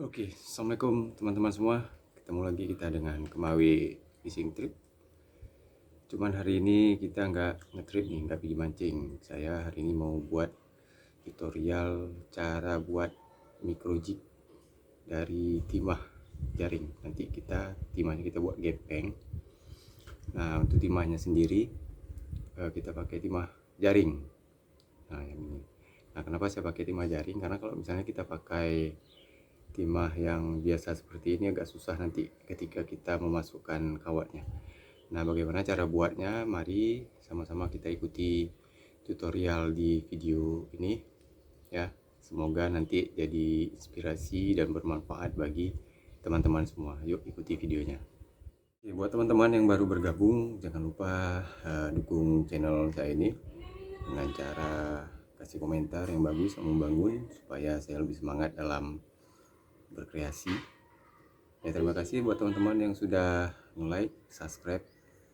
Oke, assalamualaikum teman-teman semua. Ketemu lagi kita dengan Kemawi Fishing Trip. Cuman hari ini kita nggak nge-trip nih, nggak pergi mancing. Saya hari ini mau buat tutorial cara buat micro jig dari timah jaring. Nanti timahnya kita buat gepeng. Nah, untuk timahnya sendiri kita pakai timah jaring. Nah, yang ini. Nah, kenapa saya pakai timah jaring? Karena kalau misalnya kita pakai timah yang biasa seperti ini agak susah nanti ketika kita memasukkan kawatnya. Nah, bagaimana cara buatnya? Mari sama-sama kita ikuti tutorial di video ini ya. Semoga nanti jadi inspirasi dan bermanfaat bagi teman-teman semua. Yuk ikuti videonya. Oke, buat teman-teman yang baru bergabung, jangan lupa dukung channel saya ini dengan cara kasih komentar yang bagus, yang membangun, supaya saya lebih semangat dalam berkreasi. Ya, terima kasih buat teman-teman yang sudah like, subscribe.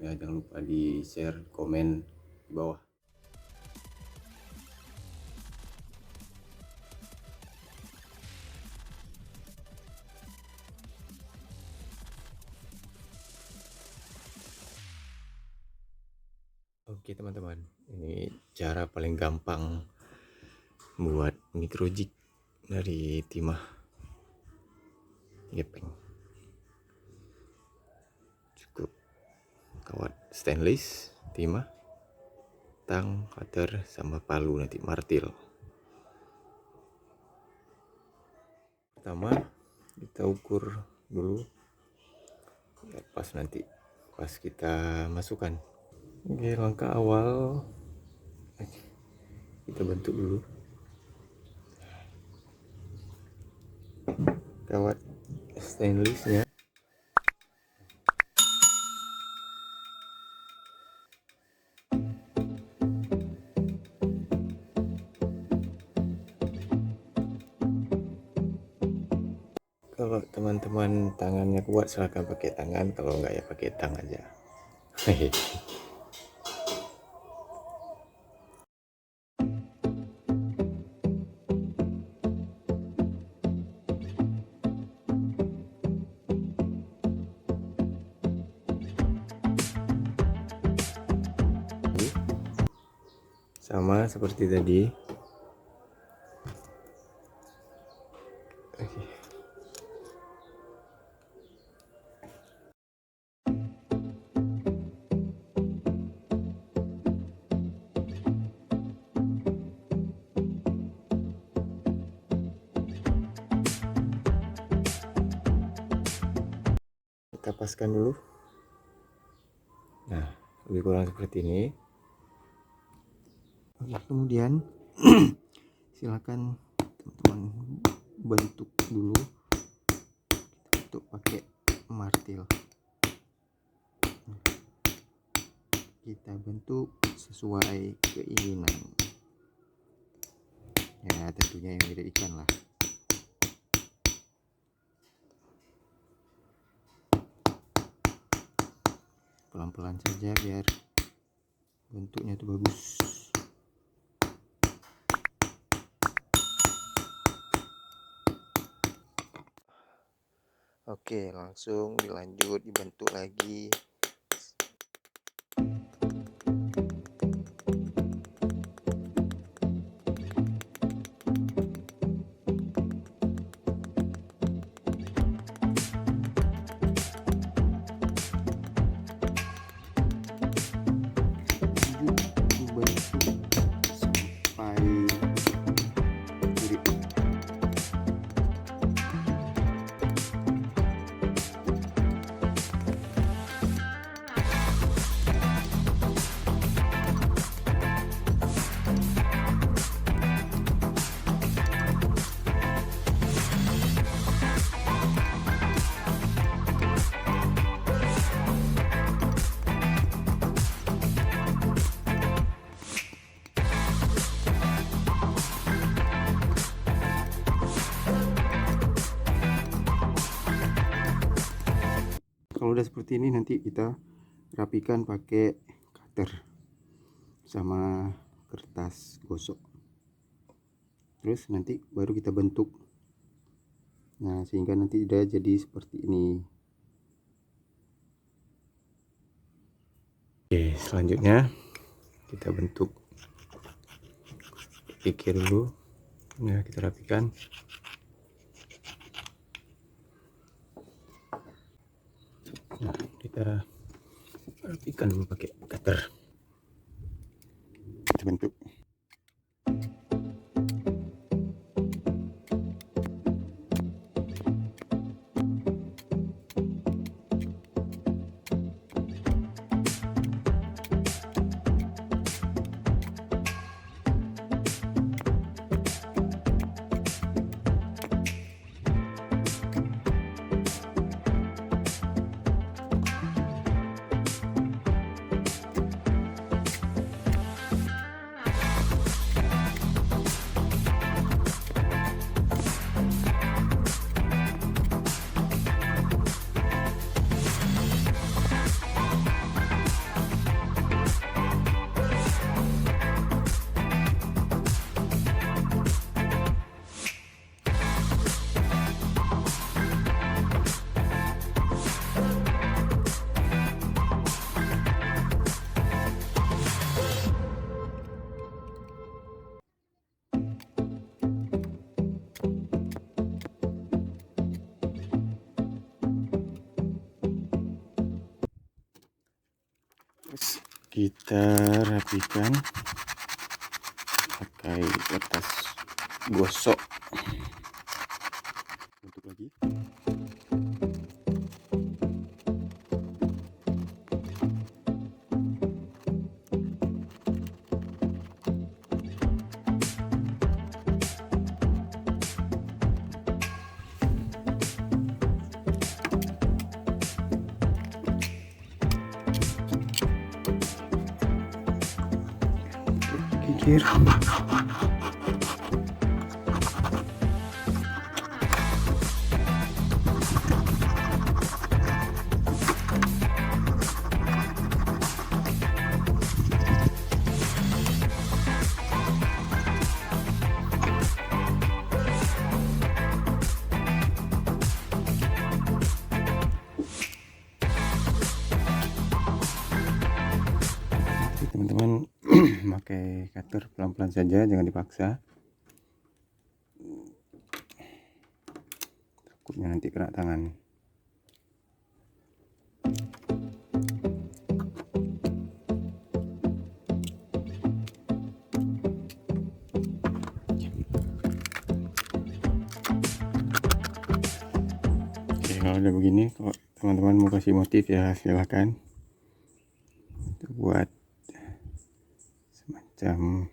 Ya, jangan lupa di share, komen di bawah. Oke teman-teman, ini cara paling gampang buat micro jig dari timah gepeng. Cukup kawat stainless, timah, tang, cutter, sama palu nanti martil. Pertama kita ukur dulu pas kita masukkan. Oke, langkah awal kita bentuk dulu kawat stainlessnya. Kalau teman-teman tangannya kuat silahkan pakai tangan, kalau enggak ya pakai tang aja. Sama seperti tadi. Oke. Kita paskan dulu. Nah, lebih kurang seperti ini. Oke, kemudian silakan teman-teman bentuk dulu. Kita bentuk pakai martil. Kita bentuk sesuai keinginan. Ya, tentunya yang mirip ikan lah. Pelan-pelan saja biar bentuknya itu bagus. Oke, langsung dilanjut dibentuk lagi. Kalau udah seperti ini nanti kita rapikan pakai cutter sama kertas gosok. Terus nanti baru kita bentuk Nah, sehingga nanti udah jadi seperti ini. Oke, selanjutnya kita bentuk kikir dulu. Nah, kita rapikan. Nah, kita rapikan dulu pakai cutter. Kita bentuk. Terus kita rapikan pakai kertas gosok. Bentuk lagi. Kikir. Teman-teman pakai cutter pelan-pelan saja, jangan dipaksa, takutnya nanti kena tangan. Oke, kalau udah begini, kalau teman-teman mau kasih motif ya silahkan. Kita buat semacam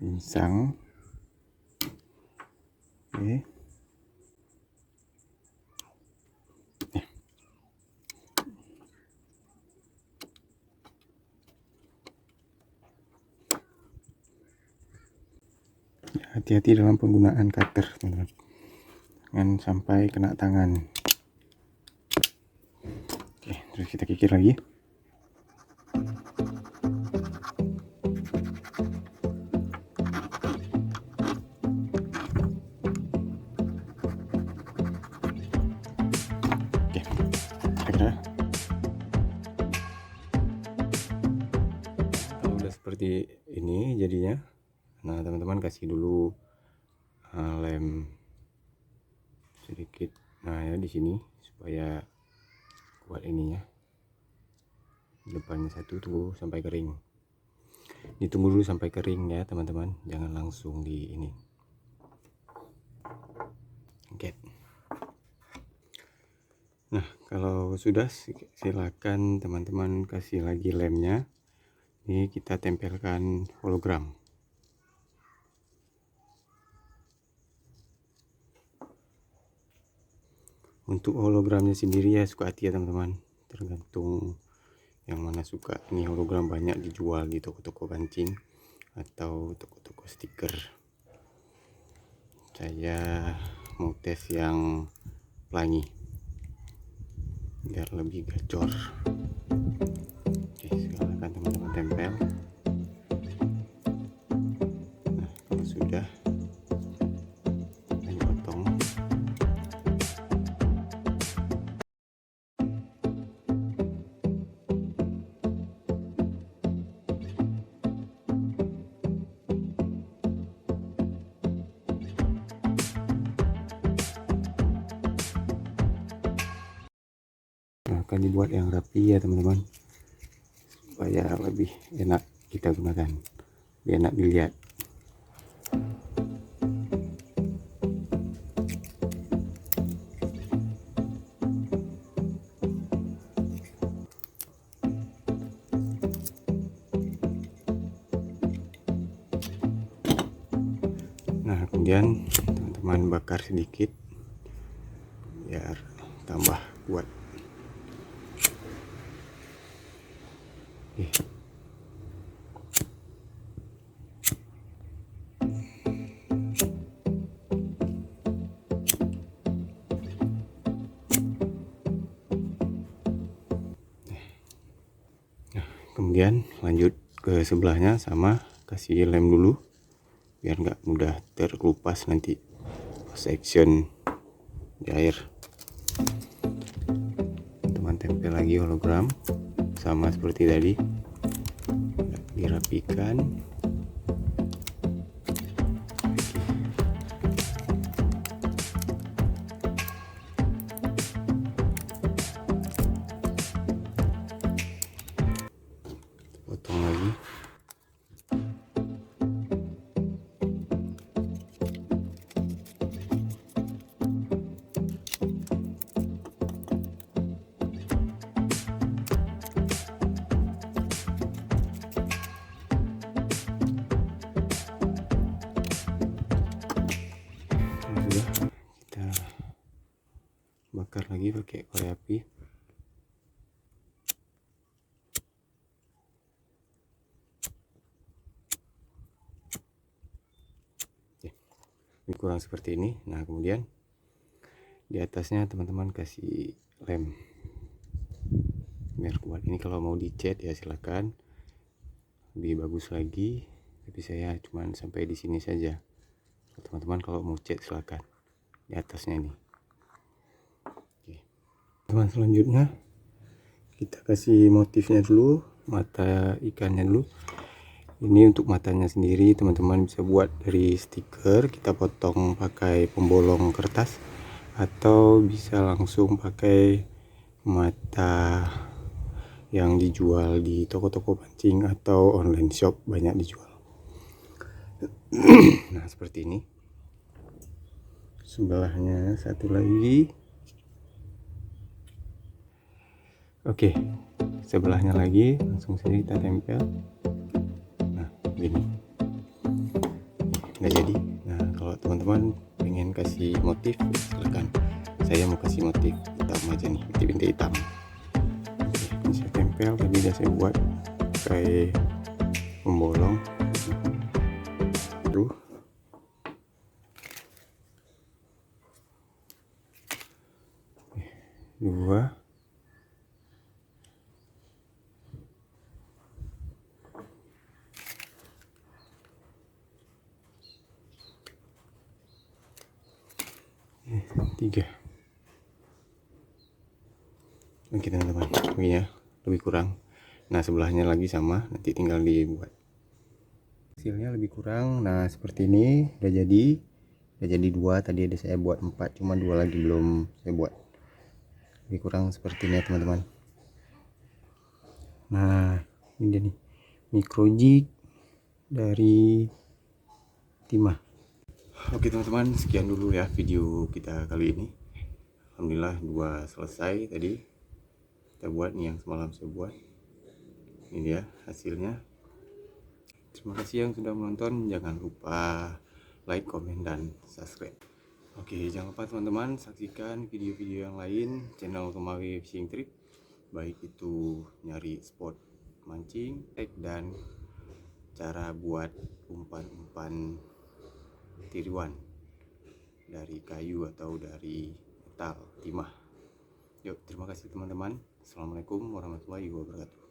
insang. Oke. Hati-hati dalam penggunaan cutter, teman-teman, jangan sampai kena tangan. Oke, terus kita kikir lagi. Oke, kira-kira kalau udah seperti ini jadinya. Nah, teman-teman kasih dulu lem sedikit. Nah, ya di sini supaya kuat ininya. Depannya satu, tunggu sampai kering. Ditunggu dulu sampai kering ya, teman-teman. Jangan langsung di ini. Oke. Nah, kalau sudah silakan teman-teman kasih lagi lemnya. Ini kita tempelkan hologram. Untuk hologramnya sendiri ya suka hati ya teman-teman, tergantung yang mana suka. Ini hologram banyak dijual di toko-toko kancing atau toko-toko stiker. Saya mau tes yang pelangi biar lebih gacor. Oke, silakan teman-teman tempel. Nah, kalau sudah potong. akan dibuat yang rapi ya teman-teman, supaya lebih enak kita gunakan, lebih enak dilihat. Nah kemudian teman-teman bakar sedikit biar tambah kuat. Oke. Kemudian lanjut ke sebelahnya, sama kasih lem dulu biar nggak mudah terkelupas nanti pas action di air. Teman tempel lagi hologram sama seperti tadi, dirapikan. Potong lagi. Sudah, kita bakar lagi pakai korek api. Ini kurang seperti ini. Nah kemudian di atasnya teman-teman kasih lem biar kuat. Ini kalau mau dicat ya silakan, lebih bagus lagi, tapi saya cuman sampai di sini saja. Teman-teman kalau mau cat silakan di atasnya ini. Oke. Teman selanjutnya kita kasih motifnya dulu, mata ikannya dulu. Ini untuk matanya sendiri teman-teman bisa buat dari stiker, kita potong pakai pembolong kertas, atau bisa langsung pakai mata yang dijual di toko-toko pancing atau online shop, banyak dijual. Nah seperti ini. Sebelahnya satu lagi. Oke, sebelahnya lagi langsung saja kita tempel. Nah begini, nggak jadi. Nah kalau teman-teman pengen kasih motif silakan, saya mau kasih motif hitam aja nih, bintik-bintik hitam. Oke, ini saya tempel, tadi udah saya buat pakai pembolong. Tuh, dua, tiga. Oke teman-teman, ini ya lebih kurang. Nah sebelahnya lagi sama, nanti tinggal dibuat. Hasilnya lebih kurang. Nah seperti ini udah jadi dua. Tadi ada saya buat 4, cuma 2 lagi belum saya buat. Lebih kurang seperti ini ya teman-teman. Nah ini dia nih, micro jig dari timah. Oke teman-teman, sekian dulu ya video kita kali ini. Alhamdulillah 2 selesai tadi kita buat nih, yang semalam saya buat. Ini dia hasilnya. Terima kasih yang sudah menonton, jangan lupa like, komen, dan subscribe. Oke, jangan lupa teman-teman saksikan video-video yang lain channel Kemawi Fishing Trip, baik itu nyari spot mancing, dan cara buat umpan-umpan tiruan dari kayu atau dari metal timah. Yuk, terima kasih teman-teman. Assalamualaikum warahmatullahi wabarakatuh.